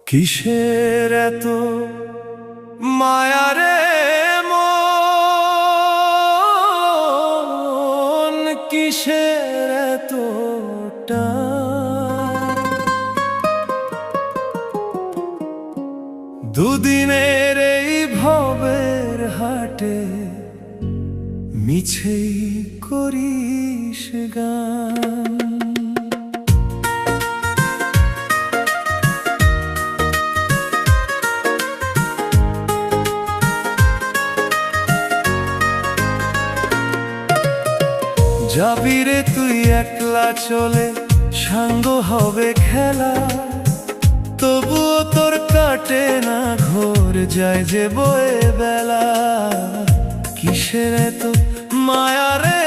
কিসের এত মায়া রে মন, কিসের এত টান? দুদিনের এই ভবের হাটে মিছেই করিস গান। যাবি রে তুই একলা চলে, সাঙ্গ হবে খেলা, তবুও তোর কাটে না ঘোর, যায় যে বয়ে বেলা। কিসের এত মায়া রে